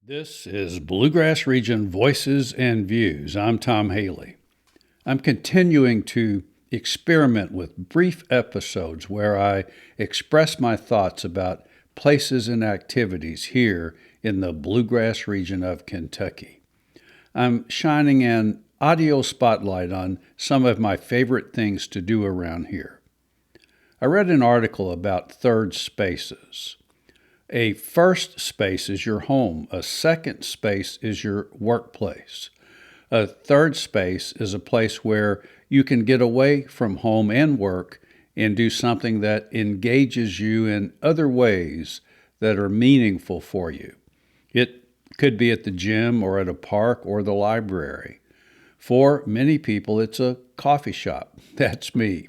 This is Bluegrass Region Voices and Views. I'm Tom Hailey. I'm continuing to experiment with brief episodes where I express my thoughts about places and activities here in the Bluegrass Region of Kentucky. I'm shining an audio spotlight on some of my favorite things to do around here. I read an article about third spaces. A first space is your home. A second space is your workplace. A third space is a place where you can get away from home and work and do something that engages you in other ways that are meaningful for you. It could be at the gym or at a park or the library. For many people, it's a coffee shop. That's me.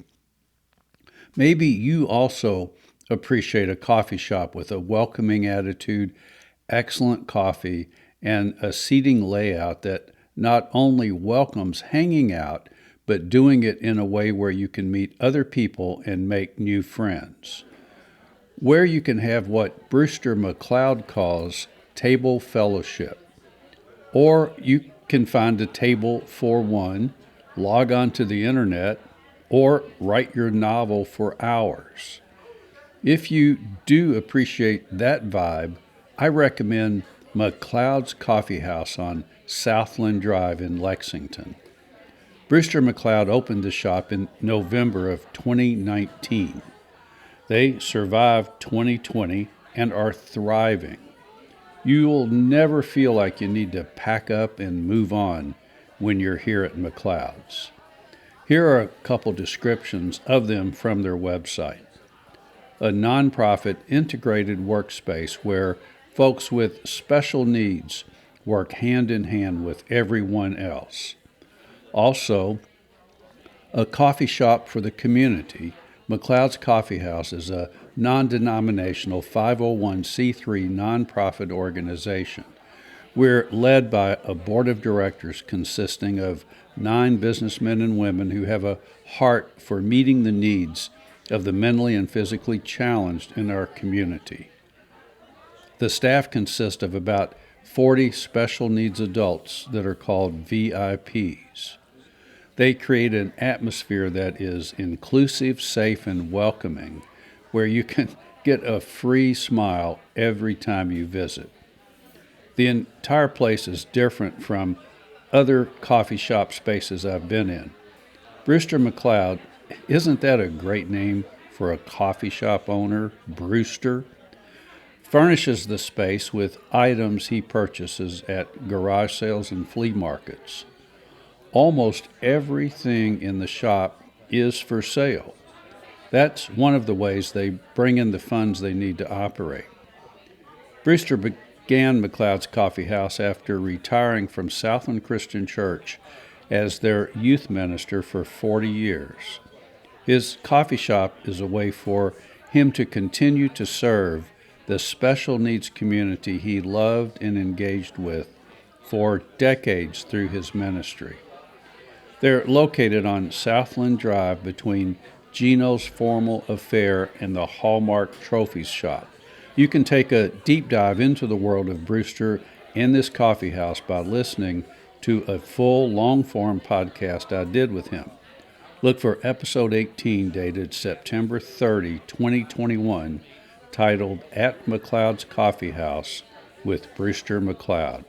Maybe you also appreciate a coffee shop with a welcoming attitude, excellent coffee, and a seating layout that not only welcomes hanging out, but doing it in a way where you can meet other people and make new friends. Where you can have what Brewster McLeod calls table fellowship. Or you can find a table for one, log on to the internet, or write your novel for hours. If you do appreciate that vibe, I recommend McLeod's Coffee House on Southland Drive in Lexington. Brewster McLeod opened the shop in November of 2019. They survived 2020 and are thriving. You'll never feel like you need to pack up and move on when you're here at McLeod's. Here are a couple descriptions of them from their website. A nonprofit integrated workspace where folks with special needs work hand in hand with everyone else. Also, a coffee shop for the community. McLeod's Coffee House is a non-denominational 501c3 nonprofit organization. We're led by a board of directors consisting of 9 businessmen and women who have a heart for meeting the needs of the mentally and physically challenged in our community. The staff consists of about 40 special needs adults that are called VIPs. They create an atmosphere that is inclusive, safe, and welcoming, where you can get a free smile every time you visit. The entire place is different from other coffee shop spaces I've been in. Brewster McLeod, isn't that a great name for a coffee shop owner, Brewster? Furnishes the space with items he purchases at garage sales and flea markets. Almost everything in the shop is for sale. That's one of the ways they bring in the funds they need to operate. Brewster began McLeod's Coffee House after retiring from Southland Christian Church as their youth minister for 40 years. His coffee shop is a way for him to continue to serve the special needs community he loved and engaged with for decades through his ministry. They're located on Southland Drive between Gino's Formal Affair and the Hallmark Trophies Shop. You can take a deep dive into the world of Brewster and this coffee house by listening to a full long-form podcast I did with him. Look for episode 18 dated September 30, 2021, titled At McLeod's Coffee House with Brewster McLeod.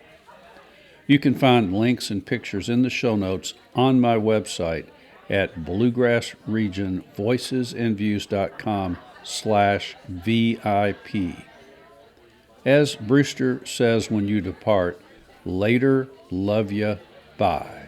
You can find links and pictures in the show notes on my website at bluegrassregionvoices.com/VIP. As Brewster says when you depart, later, love ya, bye.